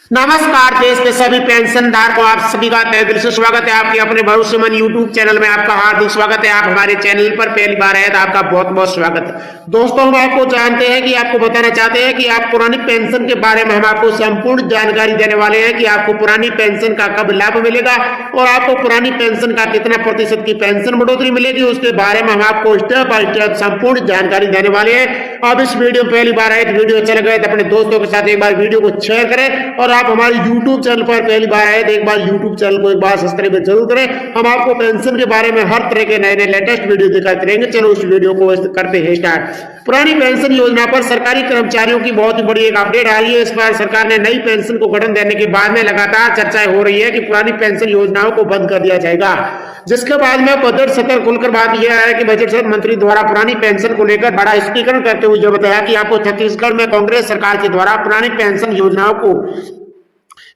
नमस्कार। देश के सभी पेंशनधारकों को आप सभी का तहे दिल से स्वागत है। आपके अपने भरोसेमंद यूट्यूब चैनल में आपका हार्दिक स्वागत है। आप हमारे चैनल पर पहली बार आए तो आपका बहुत बहुत स्वागत है। दोस्तों, हम आपको जानते हैं कि आपको बताना चाहते हैं कि आप पुरानी पेंशन के बारे में हम आपको संपूर्ण जानकारी देने वाले हैं कि आपको पुरानी पेंशन का कब लाभ मिलेगा और आपको पुरानी पेंशन का कितना प्रतिशत की पेंशन बढ़ोतरी मिलेगी, उसके बारे में हम आपको स्टेप बाय स्टेप संपूर्ण जानकारी देने वाले हैं। अब इस वीडियो में पहली बार आए तो वीडियो अच्छा लगे तो अपने दोस्तों के साथ एक बार वीडियो को शेयर करें और आप हमारे YouTube चैनल पर पहली बार आए तो एक बार YouTube चैनल को एक बार सब्सक्राइब जरूर करें। हम आपको पेंशन के बारे में हर तरह के नए नए लेटेस्ट वीडियो दिखाते रहेंगे। चलो उस वीडियो को करते हैं स्टार्ट। पुरानी पेंशन योजना पर सरकारी कर्मचारियों की बहुत ही बड़ी एक अपडेट आ रही है। इस बार सरकार ने नई पेंशन को गठन देने के बाद में लगातार चर्चाएं हो रही है कि पुरानी पेंशन योजनाओं को बंद कर दिया जाएगा, जिसके बाद में बजट सत्र खुलकर बात यह है कि बजट सत्र मंत्री द्वारा पुरानी पेंशन को लेकर बड़ा स्पष्टीकरण करते हुए यह बताया कि आपको छत्तीसगढ़ में कांग्रेस सरकार के द्वारा पुरानी पेंशन योजनाओं को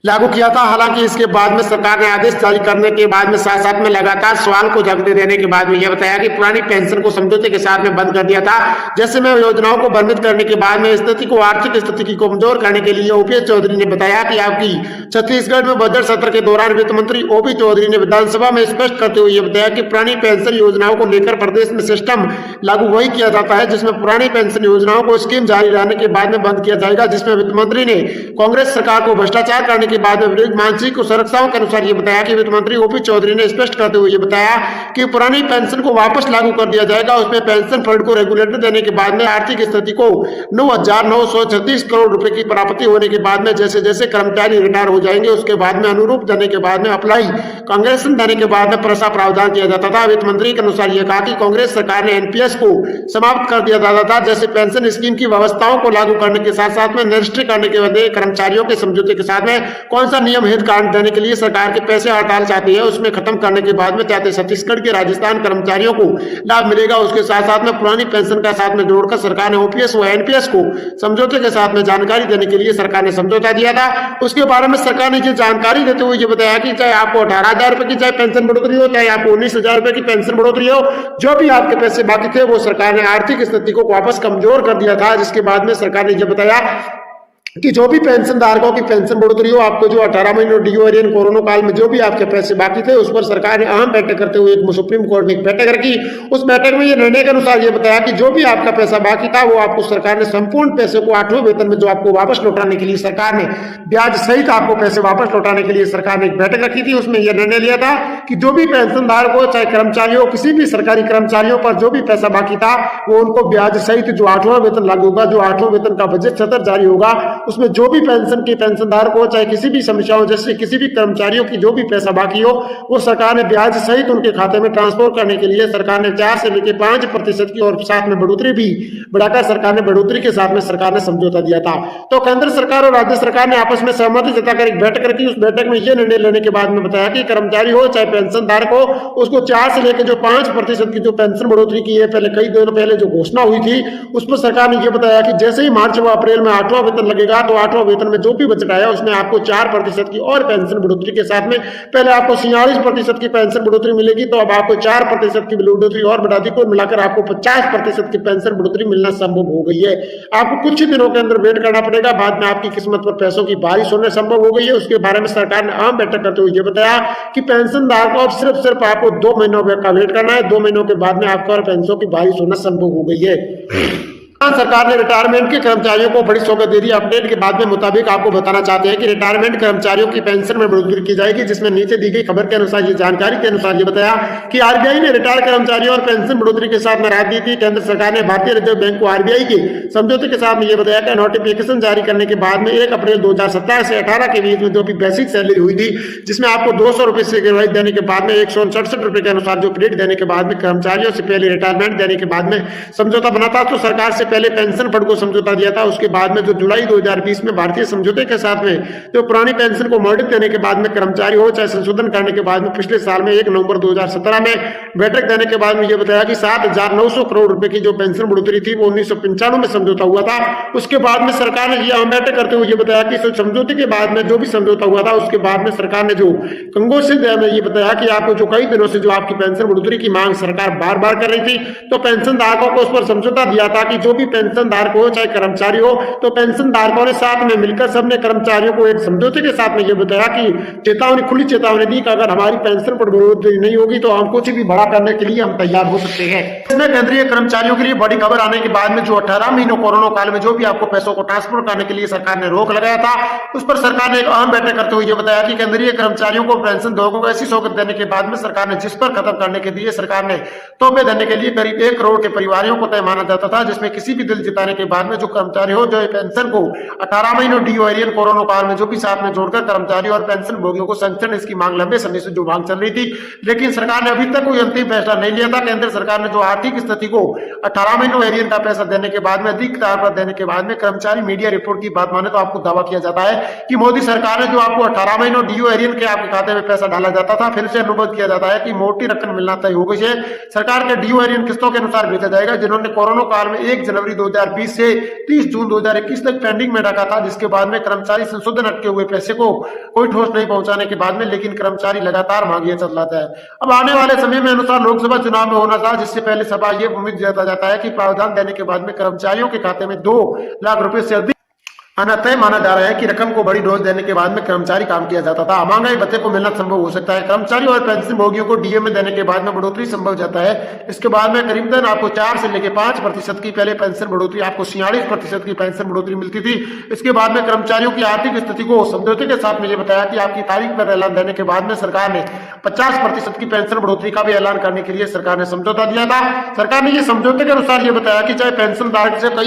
लागू किया था। हालांकि इसके बाद में सरकार ने आदेश जारी करने के बाद में साथ साथ में लगातार सवाल को जवाब देने के बाद में यह बताया कि पुरानी पेंशन को समझौते के साथ में बंद कर दिया था। जैसे में योजनाओं को बंद करने के बाद में स्थिति को आर्थिक स्थिति की कमजोर करने के लिए ओपी चौधरी ने बताया कि आपकी छत्तीसगढ़ में बजट सत्र के दौरान वित्त मंत्री ओपी चौधरी ने विधानसभा में स्पष्ट करते हुए बताया कि पुरानी पेंशन योजनाओं को लेकर प्रदेश में सिस्टम लागू वही किया जाता है जिसमें पुरानी पेंशन योजनाओं को स्कीम जारी रहने के बाद में बंद किया जाएगा, जिसमें वित्त मंत्री ने कांग्रेस सरकार को भ्रष्टाचार करने के बाद में मानसिक सुरक्षाओं के अनुसार ये बताया कि वित्त मंत्री ओपी चौधरी ने स्पष्ट करते हुए ये बताया कि पुरानी पेंशन को वापस लागू कर दिया जाएगा। उसमें पेंशन फंड को रेगुलेटर देने के बाद में आर्थिक स्थिति को 9,936 करोड़ रुपए की प्राप्ति होने के बाद में जैसे जैसे कर्मचारी रिटायर हो जाएंगे उसके बाद में अनुरूप देने के बाद में अप्लाई कांग्रेस देने के बाद में पैसा प्रावधान किया जाता था। वित्त मंत्री के अनुसार यह कहा कि कांग्रेस सरकार ने एनपीएस को समाप्त कर दिया जाता था। जैसे पेंशन स्कीम की व्यवस्थाओं को लागू करने के साथ साथ में निष्ठित करने के बाद कर्मचारियों के समझौते के साथ में कौन सा नियम हित कारण देने के लिए सरकार के पैसे हड़ताल चाहती है, उसमें खत्म करने के बाद में चाहते छत्तीसगढ़ के राजस्थान कर्मचारियों को लाभ मिलेगा। उसके साथ साथ में पुरानी पेंशन का साथ में जोड़कर सरकार ने ओपीएस व एनपीएस को समझौते के साथ में जानकारी देने के लिए सरकार ने समझौता दिया था। उसके बारे में सरकार ने ये जानकारी देते हुए ये बताया कि चाहे आपको 18,000 रुपए की चाहे पेंशन बढ़ोतरी हो, चाहे आपको 19,000 रुपए की पेंशन बढ़ोतरी हो, जो भी आपके पैसे बाकी थे वो सरकार ने आर्थिक स्थिति को वापस कमजोर कर दिया था। जिसके बाद में सरकार ने यह बताया कि जो भी पेंशन धारकों की पेंशन बढ़ोतरी हो, आपको जो 18 महीनों ड्यूरेशन कोरोना काल में जो भी आपके पैसे बाकी थे उस पर सरकार ने अहम बैठक करते हुए एक सुप्रीम कोर्ट में एक बैठक रखी। उस बैठक में ये निर्णय के अनुसार ये बताया कि जो भी आपका पैसा बाकी था वो आपको सरकार ने संपूर्ण पैसे को 8वें वेतन में जो आपको वापस लौटाने के लिए सरकार ने ब्याज सहित आपको पैसे वापस लौटाने के लिए सरकार ने एक बैठक रखी थी। उसमें यह निर्णय लिया था कि जो भी पेंशन धारक हो, चाहे कर्मचारी हो, किसी भी सरकारी कर्मचारियों पर जो भी पैसा बाकी था वो उनको ब्याज सहित जो 8वां वेतन लागू होगा, जो 8वां वेतन का बजट सत्र जारी होगा, उसमें जो भी पेंशन के पेंशनधारक हो, चाहे किसी भी समस्याओं जैसे किसी भी कर्मचारियों की जो भी पैसा बाकी हो, वो सरकार ने ब्याज सहित उनके खाते में ट्रांसफर करने के लिए सरकार ने 4 से लेकर 5% की और साथ में बढ़ोतरी भी बढ़ाकर सरकार ने बढ़ोतरी के साथ में सरकार ने समझौता दिया था। तो केंद्र सरकार और राज्य सरकार ने आपस में सहमति जताकर एक बैठक रखी। उस बैठक में यह निर्णय लेने के बाद में बताया कि कर्मचारी हो चाहे पेंशन धारक हो, उसको 4 से लेकर जो 5% की जो पेंशन बढ़ोतरी की है, पहले कई दिनों पहले जो घोषणा हुई थी उस पर सरकार ने यह बताया कि जैसे ही मार्च व अप्रैल में 8वां वेतन लगेगा तो 8वां वेतन में जो भी बजट आया उसमें आपको 4% की और पेंशन बढ़ोतरी के साथ में पहले आपको 46% की पेंशन बढ़ोतरी मिलेगी, तो अब आपको 4% की बढ़ोतरी और बढ़ा दी, कुल मिलाकर आपको 50% की पेंशन बढ़ोतरी मिलना संभव हो गई है। आपको कुछ ही दिनों के अंदर वेट करना पड़ेगा, बाद में आपकी किस्मत पर पैसों की बारिश होने संभव हो गई है। उसके बारे में सरकार ने अहम बैठक करते हुए ये बताया कि पेंशन धारकों को सिर्फ आपको 2 महीनों का वेट करना है। 2 महीनों के बाद में आपका पेंशन की बारिश होना संभव हो गई है। सरकार ने रिटायरमेंट के कर्मचारियों को बड़ी सौगात दे दी। अपडेट के बाद में मुताबिक आपको बताना चाहते हैं कि रिटायरमेंट कर्मचारियों की पेंशन में बढ़ोतरी की जाएगी, जिसमें नीचे दी गई खबर के अनुसार ये जानकारी के अनुसार ये बताया कि आरबीआई ने रिटायर कर्मचारियों और पेंशन बढ़ोतरी के साथ में राहत दी थी। केंद्र सरकार ने भारतीय रिजर्व बैंक को आरबीआई के समझौते के साथ में ये बताया कि नोटिफिकेशन जारी करने के बाद में 1 अप्रैल 2017 से 18 के बीच में जो भी बेसिक सैलरी हुई थी, जिसमें आपको 200 रुपए से देने के बाद में 167 रुपए के अनुसार जो क्रेडिट देने के बाद में कर्मचारियों से पहले रिटायरमेंट देने के बाद में समझौता बना था। तो सरकार से पहले पेंशन फंड को समझौता दिया था। उसके बाद में जो जुलाई 2020 में भारतीय समझौते के साथ में जो पुरानी पेंशन को मॉडिट देने के बाद में कर्मचारी हो चाहे संशोधन करने के बाद में पिछले साल में 1 नवंबर 2017 में बैठक देने के बाद में यह बताया कि 7,900 करोड़ रुपए की जो पेंशन बढ़ोतरी थी वो 1995 में समझौता हुआ था। उसके बाद में सरकार ने यह बैठक करते हुए ये बताया कि समझौते के बाद में जो भी समझौता हुआ था उसके बाद में सरकार ने जो कंगोशी में ये बताया कि आपको जो कई दिनों से जो आपकी पेंशन बढ़ोतरी की मांग सरकार बार बार कर रही थी, तो पेंशन धारकों को उस पर समझौता दिया था कि जो भी पेंशन धारक हो चाहे कर्मचारी हो, तो पेंशन धारकों ने साथ में मिलकर सबने कर्मचारियों को एक समझौते के साथ में ये बताया कि चेतावनी, खुली चेतावनी दी कि अगर हमारी पेंशन पर बढ़ोतरी नहीं होगी तो हम कुछ भी बड़ा करने के लिए हम तैयार हो सकते हैं। इसमें केंद्रीय कर्मचारियों के लिए बड़ी खबर आने के बाद में जो 18 महीनों कोरोना काल में जो भी आपको पैसों को ट्रांसफर करने के लिए सरकार ने रोक लगाया था, उस पर सरकार ने एक अहम बैठक करते हुए ये बताया कि केंद्रीय कर्मचारियों को पेंशन दोगुना को ऐसी सौगात देने के बाद में सरकार ने जिस पर खत्म करने के लिए सरकार ने तोहफे देने के लिए करीब 1 करोड़ के परिवारों को तय माना जाता था, जिसमें किसी भी दिल जिताने के बाद में जो कर्मचारी हो जो पेंशन को 18 महीनों ड्यू एरियन कोरोना काल में जो भी साथ में जोड़कर कर्मचारी और पेंशन भोगियों को संरक्षण, इसकी मांग लंबे समय से जो मांग चल रही थी, लेकिन सरकार ने अभी तक कोई अंतिम फैसला नहीं लिया था। केंद्र सरकार ने जो आर्थिक स्थिति को 18 महीनों एरियन का पैसा देने के बाद में अधिक दर पर देने के बाद में कर्मचारी मीडिया रिपोर्ट की बात माने तो आपको दावा किया जाता है कि मोदी सरकार ने जो आपको 18 महीनों ड्यू एरियन के आपके खाते में पैसा डाला जाता था, फिर से अनुबंध किया जाता है कि मोटी रकम मिलना तय हो गई है। सरकार के ड्यू एरियन किस्तों के अनुसार भेजा जाएगा, जिन्होंने कोरोना काल में 1 जनवरी 2020 से 30 जून 2021 तक पेंडिंग में रखा था, जिसके बाद में कर्मचारी संशोधन अटके हुए पैसे को कोई ठोस नहीं पहुंचाने के बाद में लेकिन कर्मचारी लगातार मांगे चल रहा है। अब आने वाले समय में अनुसार लोकसभा चुनाव में होना था, जिससे पहले सभा ये उम्मीद जताया जाता है कि प्रावधान देने के बाद में कर्मचारियों के खाते में 2 लाख रुपए से अधिक आना तय माना जा रहा है कि रकम को बड़ी डोज देने के बाद में कर्मचारी काम किया जाता था। महंगाई भत्ते को मिलना संभव हो सकता है। कर्मचारी और पेंशन भोगियों को डीए में देने के बाद में बढ़ोतरी संभव हो जाता है। इसके बाद में करीबन आपको 4 से लेकर 5% की पहले पेंशन बढ़ोतरी, आपको 46% की पेंशन बढ़ोतरी मिलती थी। इसके बाद में कर्मचारियों की आर्थिक स्थिति को समझौते के साथ में ये बताया कि आपकी तारीख पर ऐलान देने के बाद में सरकार ने 50% की पेंशन बढ़ोतरी का भी ऐलान करने के लिए सरकार ने समझौता दिया था। सरकार ने ये समझौते के अनुसार ये बताया कि चाहे पेंशन धारक से कई